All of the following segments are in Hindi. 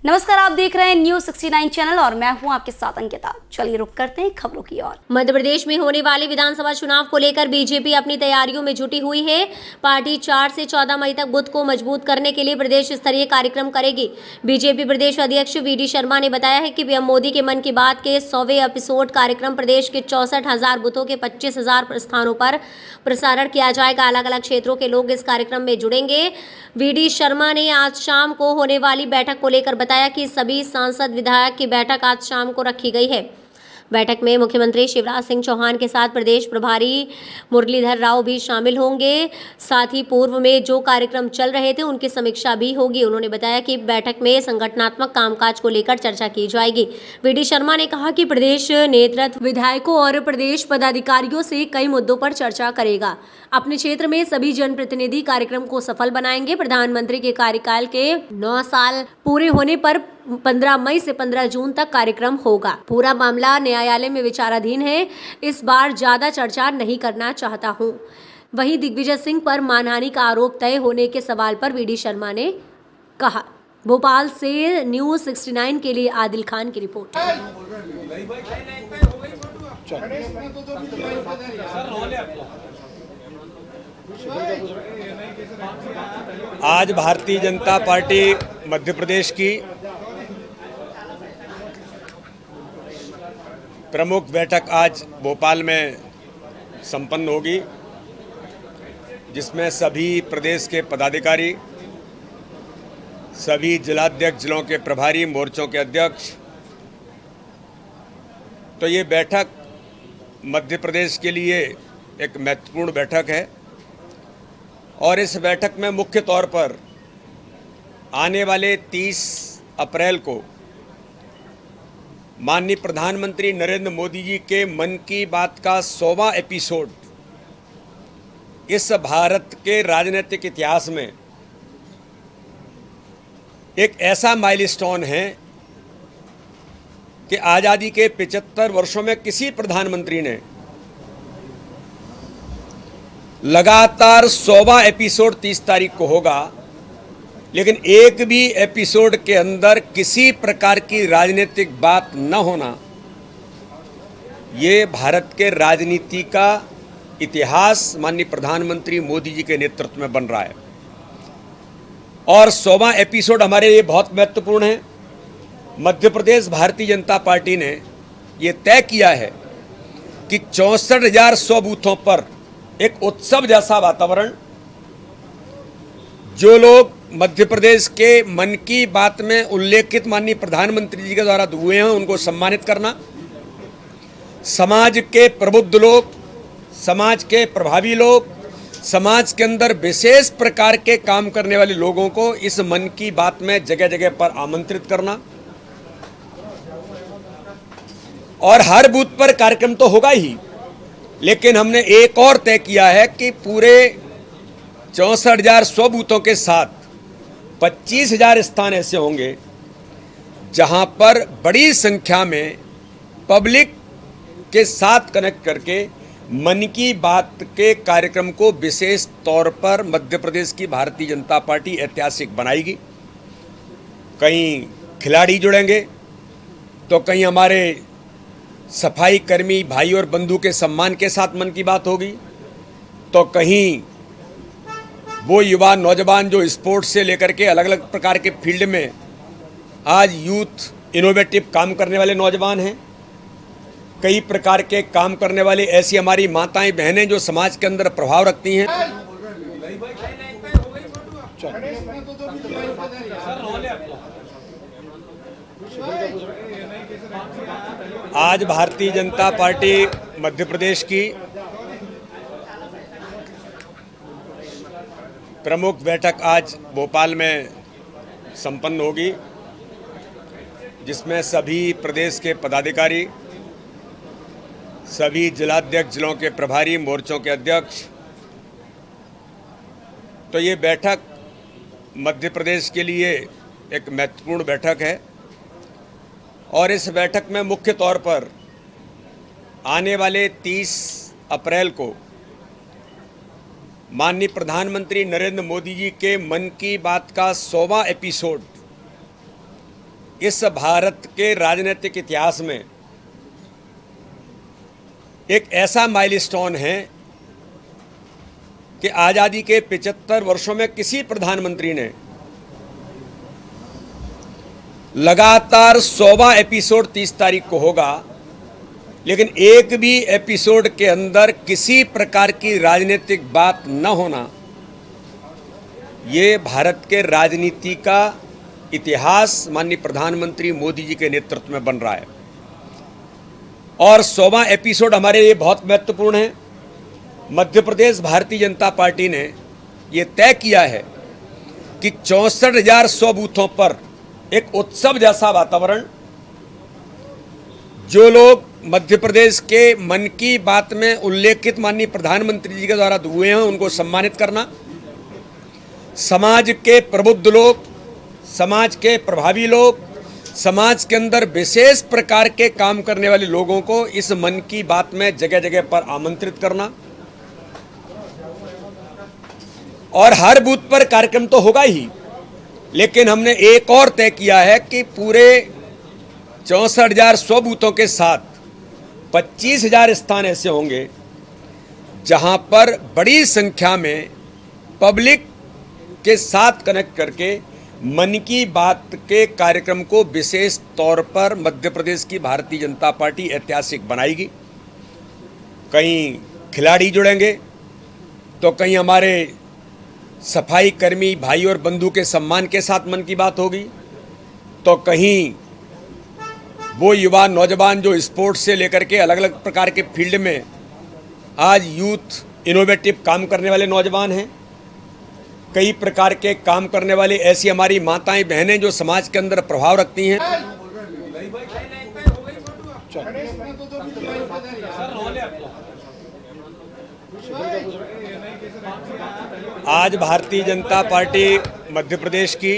नमस्कार, आप देख रहे हैं न्यूज 69 चैनल और मैं हूं आपके साथ अंकिता। चलिए रुक करते हैं खबरों की ओर। मध्य प्रदेश में होने वाले विधानसभा चुनाव को लेकर बीजेपी अपनी तैयारियों में जुटी हुई है। पार्टी 4 से 14 मई तक बुथ को मजबूत करने के लिए प्रदेश स्तरीय कार्यक्रम करेगी। बीजेपी प्रदेश अध्यक्ष वीडी शर्मा ने बताया है कि पीएम मोदी के मन की बात के 100वें एपिसोड कार्यक्रम प्रदेश के 64,000 बुथों के 25,000 स्थानों पर प्रसारण किया जाएगा। अलग अलग क्षेत्रों के लोग इस कार्यक्रम में जुड़ेंगे। वीडी शर्मा ने आज शाम को होने वाली बैठक को लेकर बताया कि सभी सांसद विधायक की बैठक आज शाम को रखी गई है। बैठक में मुख्यमंत्री शिवराज सिंह चौहान के साथ प्रदेश प्रभारी मुरलीधर राव भी शामिल होंगे। साथ ही पूर्व में जो कार्यक्रम चल रहे थे उनकी समीक्षा भी होगी। उन्होंने बताया कि बैठक में संगठनात्मक कामकाज को लेकर चर्चा की जाएगी। वीडी शर्मा ने कहा कि प्रदेश नेतृत्व विधायकों और प्रदेश पदाधिकारियों से कई मुद्दों पर चर्चा करेगा। अपने क्षेत्र में सभी जनप्रतिनिधि कार्यक्रम को सफल बनाएंगे। प्रधानमंत्री के कार्यकाल के 9 साल पूरे होने पर 15 मई से 15 जून तक कार्यक्रम होगा। पूरा मामला न्यायालय में विचाराधीन है। इस बार ज्यादा चर्चा नहीं करना चाहता हूं। वहीं दिग्विजय सिंह पर मानहानि का आरोप तय होने के सवाल पर वीडी शर्मा ने कहा। भोपाल से न्यूज 69 के लिए आदिल खान की रिपोर्ट। आज भारतीय जनता पार्टी मध्य प्रदेश की प्रमुख बैठक आज भोपाल में संपन्न होगी, जिसमें सभी प्रदेश के पदाधिकारी, सभी जिलाध्यक्ष, जिलों के प्रभारी, मोर्चों के अध्यक्ष। तो ये बैठक मध्य प्रदेश के लिए एक महत्वपूर्ण बैठक है और इस बैठक में मुख्य तौर पर आने वाले 30 अप्रैल को माननीय प्रधानमंत्री नरेंद्र मोदी जी के मन की बात का 100वां एपिसोड इस भारत के राजनीतिक इतिहास में एक ऐसा माइलस्टोन है कि आज़ादी के 75 वर्षों में किसी प्रधानमंत्री ने लगातार 100वां एपिसोड 30 तारीख को होगा, लेकिन एक भी एपिसोड के अंदर किसी प्रकार की राजनीतिक बात न होना, ये भारत के राजनीति का इतिहास माननीय प्रधानमंत्री मोदी जी के नेतृत्व में बन रहा है। और 100वां एपिसोड हमारे लिए बहुत महत्वपूर्ण है। मध्य प्रदेश भारतीय जनता पार्टी ने ये तय किया है कि 64,100 बूथों पर एक उत्सव जैसा वातावरण, जो लोग मध्य प्रदेश के मन की बात में उल्लेखित माननीय प्रधानमंत्री जी के द्वारा हुए हैं, उनको सम्मानित करना, समाज के प्रबुद्ध लोग, समाज के प्रभावी लोग, समाज के अंदर विशेष प्रकार के काम करने वाले लोगों को इस मन की बात में जगह जगह पर आमंत्रित करना। और हर बूथ पर कार्यक्रम तो होगा ही, लेकिन हमने एक और तय किया है कि पूरे 64,100 बूथों के साथ 25,000 स्थान ऐसे होंगे जहां पर बड़ी संख्या में पब्लिक के साथ कनेक्ट करके मन की बात के कार्यक्रम को विशेष तौर पर मध्य प्रदेश की भारतीय जनता पार्टी ऐतिहासिक बनाएगी। कहीं खिलाड़ी जुड़ेंगे, तो कहीं हमारे सफाई कर्मी भाई और बंधु के सम्मान के साथ मन की बात होगी, तो कहीं वो युवा नौजवान जो स्पोर्ट्स से लेकर के अलग अलग प्रकार के फील्ड में आज यूथ इनोवेटिव काम करने वाले नौजवान हैं, कई प्रकार के काम करने वाली ऐसी हमारी माताएं बहनें जो समाज के अंदर प्रभाव रखती हैं। आज भारतीय जनता पार्टी मध्य प्रदेश की प्रमुख बैठक आज भोपाल में संपन्न होगी, जिसमें सभी प्रदेश के पदाधिकारी, सभी जिलाध्यक्ष, जिलों के प्रभारी, मोर्चों के अध्यक्ष। तो ये बैठक मध्य प्रदेश के लिए एक महत्वपूर्ण बैठक है और इस बैठक में मुख्य तौर पर आने वाले 30 अप्रैल को माननीय प्रधानमंत्री नरेंद्र मोदी जी के मन की बात का 100वां एपिसोड इस भारत के राजनीतिक इतिहास में एक ऐसा माइलस्टोन है कि आज़ादी के 75 वर्षों में किसी प्रधानमंत्री ने लगातार 100वां एपिसोड 30 तारीख को होगा, लेकिन एक भी एपिसोड के अंदर किसी प्रकार की राजनीतिक बात न होना, ये भारत के राजनीति का इतिहास माननीय प्रधानमंत्री मोदी जी के नेतृत्व में बन रहा है। और 100वां एपिसोड हमारे लिए बहुत महत्वपूर्ण है। मध्य प्रदेश भारतीय जनता पार्टी ने ये तय किया है कि 64,100 बूथों पर एक उत्सव जैसा वातावरण, जो लोग मध्य प्रदेश के मन की बात में उल्लेखित माननीय प्रधानमंत्री जी के द्वारा हुए हैं, उनको सम्मानित करना, समाज के प्रबुद्ध लोग, समाज के प्रभावी लोग, समाज के अंदर विशेष प्रकार के काम करने वाले लोगों को इस मन की बात में जगह जगह पर आमंत्रित करना। और हर बूथ पर कार्यक्रम तो होगा ही, लेकिन हमने एक और तय किया है कि पूरे 64,100 बूथों के साथ 25,000 स्थान ऐसे होंगे जहां पर बड़ी संख्या में पब्लिक के साथ कनेक्ट करके मन की बात के कार्यक्रम को विशेष तौर पर मध्य प्रदेश की भारतीय जनता पार्टी ऐतिहासिक बनाएगी। कहीं खिलाड़ी जुड़ेंगे, तो कहीं हमारे सफाई कर्मी भाई और बंधु के सम्मान के साथ मन की बात होगी, तो कहीं वो युवा नौजवान जो स्पोर्ट्स से लेकर के अलग अलग प्रकार के फील्ड में आज यूथ इनोवेटिव काम करने वाले नौजवान हैं, कई प्रकार के काम करने वाले ऐसी हमारी माताएं बहनें जो समाज के अंदर प्रभाव रखती हैं। आज भारतीय जनता पार्टी मध्य प्रदेश की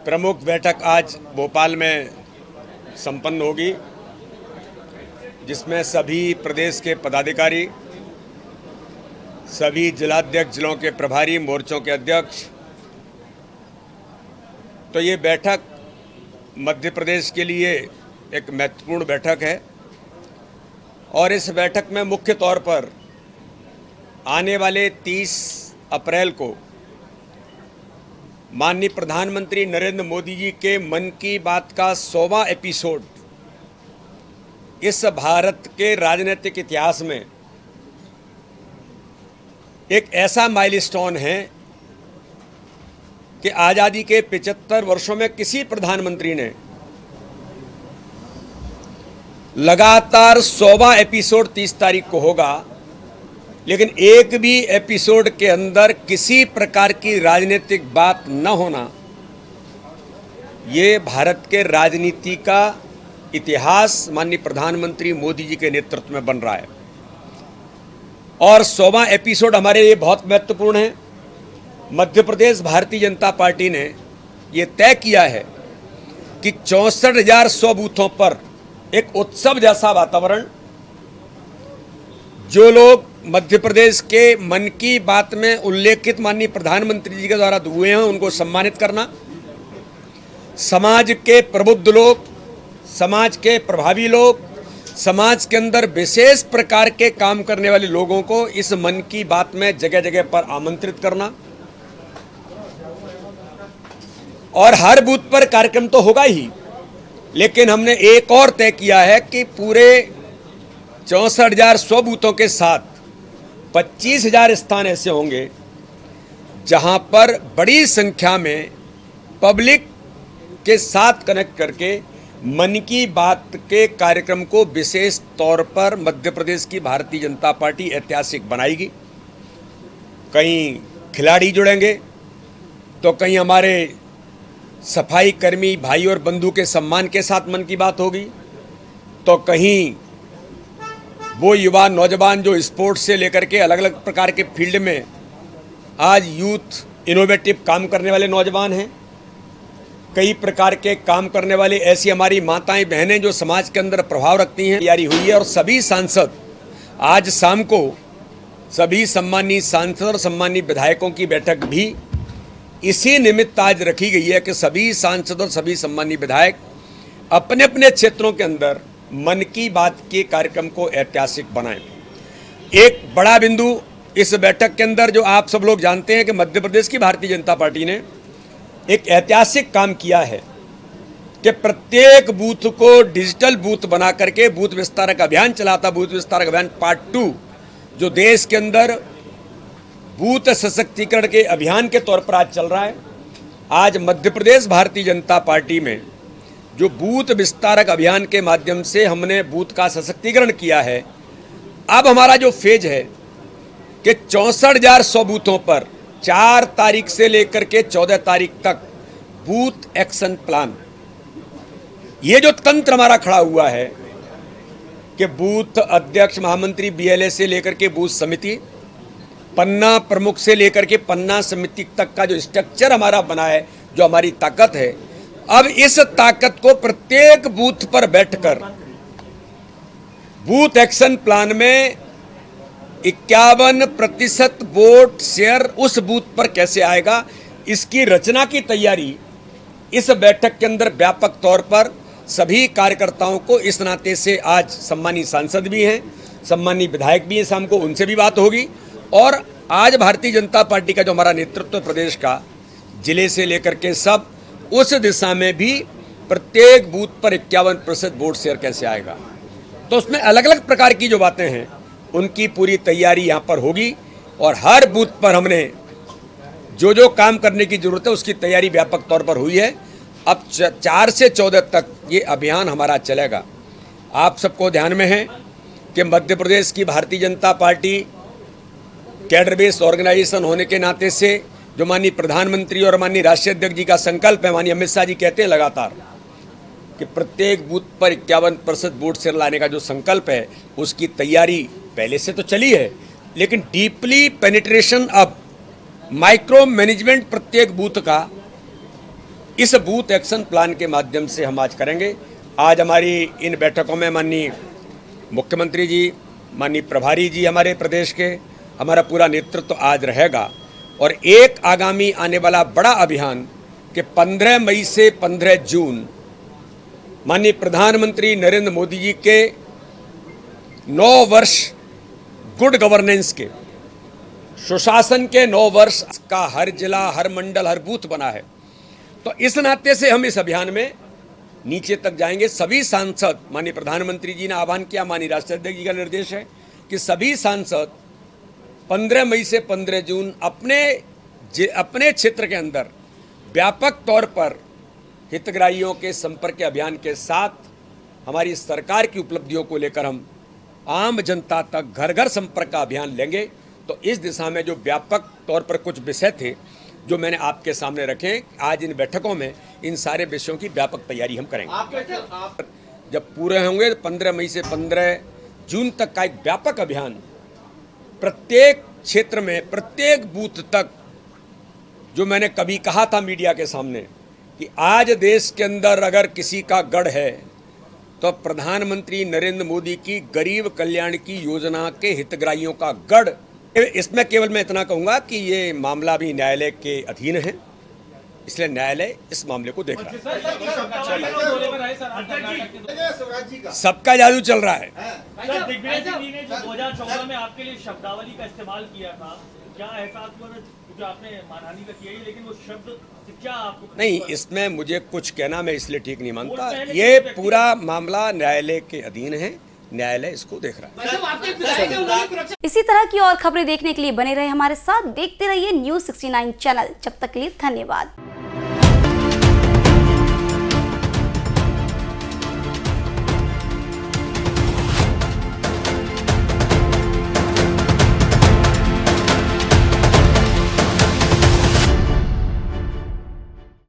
प्रमुख बैठक आज भोपाल में संपन्न होगी, जिसमें सभी प्रदेश के पदाधिकारी, सभी जिलाध्यक्ष, जिलों के प्रभारी, मोर्चों के अध्यक्ष। तो ये बैठक मध्य प्रदेश के लिए एक महत्वपूर्ण बैठक है और इस बैठक में मुख्य तौर पर आने वाले 30 अप्रैल को माननीय प्रधानमंत्री नरेंद्र मोदी जी के मन की बात का 100वां एपिसोड इस भारत के राजनीतिक इतिहास में एक ऐसा माइलस्टोन है कि आज़ादी के 75 वर्षों में किसी प्रधानमंत्री ने लगातार 100वां एपिसोड 30 तारीख को होगा, लेकिन एक भी एपिसोड के अंदर किसी प्रकार की राजनीतिक बात न होना, ये भारत के राजनीति का इतिहास माननीय प्रधानमंत्री मोदी जी के नेतृत्व में बन रहा है। और 100वां एपिसोड हमारे लिए बहुत महत्वपूर्ण है। मध्य प्रदेश भारतीय जनता पार्टी ने ये तय किया है कि 64,100 बूथों पर एक उत्सव जैसा वातावरण, जो लोग मध्य प्रदेश के मन की बात में उल्लेखित माननीय प्रधानमंत्री जी के द्वारा हुए हैं, उनको सम्मानित करना, समाज के प्रबुद्ध लोग, समाज के प्रभावी लोग, समाज के अंदर विशेष प्रकार के काम करने वाले लोगों को इस मन की बात में जगह जगह पर आमंत्रित करना। और हर बूथ पर कार्यक्रम तो होगा ही, लेकिन हमने एक और तय किया है कि पूरे 64,100 बूथों के साथ 25,000 स्थान ऐसे होंगे जहां पर बड़ी संख्या में पब्लिक के साथ कनेक्ट करके मन की बात के कार्यक्रम को विशेष तौर पर मध्य प्रदेश की भारतीय जनता पार्टी ऐतिहासिक बनाएगी। कहीं खिलाड़ी जुड़ेंगे, तो कहीं हमारे सफाई कर्मी भाई और बंधु के सम्मान के साथ मन की बात होगी, तो कहीं वो युवा नौजवान जो स्पोर्ट्स से लेकर के अलग अलग प्रकार के फील्ड में आज यूथ इनोवेटिव काम करने वाले नौजवान हैं, कई प्रकार के काम करने वाले ऐसी हमारी माताएं बहनें जो समाज के अंदर प्रभाव रखती हैं, तैयारी हुई है। और सभी सांसद आज शाम को सभी सम्मानीय सांसद और सम्मानीय विधायकों की बैठक भी इसी निमित्त आज रखी गई है कि सभी सांसद और सभी सम्मानीय विधायक अपने अपने क्षेत्रों के अंदर मन की बात के कार्यक्रम को ऐतिहासिक बनाएं। एक बड़ा बिंदु इस बैठक के अंदर जो आप सब लोग जानते हैं कि मध्य प्रदेश की भारतीय जनता पार्टी ने एक ऐतिहासिक काम किया है कि प्रत्येक बूथ को डिजिटल बूथ बना करके बूथ विस्तारक अभियान चलाता। बूथ विस्तारक अभियान पार्ट 2 जो देश के अंदर बूथ सशक्तिकरण के अभियान के तौर पर आज चल रहा है। आज मध्य प्रदेश भारतीय जनता पार्टी में जो बूथ विस्तारक अभियान के माध्यम से हमने बूथ का सशक्तिकरण किया है, अब हमारा जो फेज है कि 64,100 बूथों पर 4 तारीख से लेकर के 14 तारीख तक बूथ एक्शन प्लान, ये जो तंत्र हमारा खड़ा हुआ है कि बूथ अध्यक्ष महामंत्री BLA से लेकर के बूथ समिति, पन्ना प्रमुख से लेकर के पन्ना समिति तक का जो स्ट्रक्चर हमारा बना है, जो हमारी ताकत है, अब इस ताकत को प्रत्येक बूथ पर बैठकर बूथ एक्शन प्लान में 51% वोट शेयर उस बूथ पर कैसे आएगा, इसकी रचना की तैयारी इस बैठक के अंदर व्यापक तौर पर सभी कार्यकर्ताओं को, इस नाते से आज सम्मानीय सांसद भी हैं, सम्मानीय विधायक भी हैं, शाम को उनसे भी बात होगी। और आज भारतीय जनता पार्टी का जो हमारा नेतृत्व प्रदेश का, जिले से लेकर के सब, उस दिशा में भी प्रत्येक बूथ पर 51% वोट शेयर कैसे आएगा, तो उसमें अलग अलग प्रकार की जो बातें हैं उनकी पूरी तैयारी यहाँ पर होगी। और हर बूथ पर हमने जो जो काम करने की जरूरत है उसकी तैयारी व्यापक तौर पर हुई है। अब 4 से 14 तक ये अभियान हमारा चलेगा। आप सबको ध्यान में है कि मध्य प्रदेश की Bharatiya Janata party cadre based organisation होने के नाते से जो माननीय प्रधानमंत्री और माननीय राष्ट्रीय अध्यक्ष जी का संकल्प है, माननीय अमित शाह जी कहते हैं लगातार कि प्रत्येक बूथ पर 51% वोट शेयर लाने का जो संकल्प है, उसकी तैयारी पहले से तो चली है, लेकिन डीपली पेनिट्रेशन अब माइक्रो मैनेजमेंट प्रत्येक बूथ का इस बूथ एक्शन प्लान के माध्यम से हम आज करेंगे। आज हमारी इन बैठकों में माननीय मुख्यमंत्री जी, माननीय प्रभारी जी हमारे प्रदेश के, हमारा पूरा नेतृत्व आज रहेगा। और एक आगामी आने वाला बड़ा अभियान कि 15 मई से 15 जून माननीय प्रधानमंत्री नरेंद्र मोदी जी के 9 वर्ष गुड गवर्नेंस के, सुशासन के 9 वर्ष का हर जिला, हर मंडल, हर बूथ बना है। तो इस नाते से हम इस अभियान में नीचे तक जाएंगे। सभी सांसद, माननीय प्रधानमंत्री जी ने आह्वान किया, माननीय राष्ट्रीय अध्यक्ष जी का निर्देश है कि सभी सांसद 15 मई से 15 जून अपने क्षेत्र के अंदर व्यापक तौर पर हितग्राहियों के संपर्क अभियान के साथ हमारी सरकार की उपलब्धियों को लेकर हम आम जनता तक घर घर संपर्क का अभियान लेंगे। तो इस दिशा में जो व्यापक तौर पर कुछ विषय थे जो मैंने आपके सामने रखे, आज इन बैठकों में इन सारे विषयों की व्यापक तैयारी हम करेंगे। जब पूरे होंगे 15 मई से 15 जून तक का एक व्यापक अभियान प्रत्येक क्षेत्र में, प्रत्येक बूथ तक, जो मैंने कभी कहा था मीडिया के सामने कि आज देश के अंदर अगर किसी का गढ़ है तो प्रधानमंत्री नरेंद्र मोदी की गरीब कल्याण की योजना के हितग्राहियों का गढ़। इसमें केवल मैं इतना कहूंगा कि ये मामला भी न्यायालय के अधीन है, इसलिए न्यायालय इस मामले को देख रहा है। सबका जादू चल रहा है। सर, दिग्विजय सिंह जी ने जो 2014 में आपके लिए शब्दावली का इस्तेमाल किया था, क्या एहसास हुआ जो आपने मानहानि का किया ही, लेकिन वो शब्द से क्या आपको नहीं, इसमें मुझे कुछ कहना मैं इसलिए ठीक नहीं मानता। ये पूरा मामला न्यायालय के अधीन है, न्यायालय इसको देख रहा है। इसी तरह की और खबरें देखने के लिए बने रहे हमारे साथ, देखते रहिए News 69 चैनल। जब तक के लिए धन्यवाद।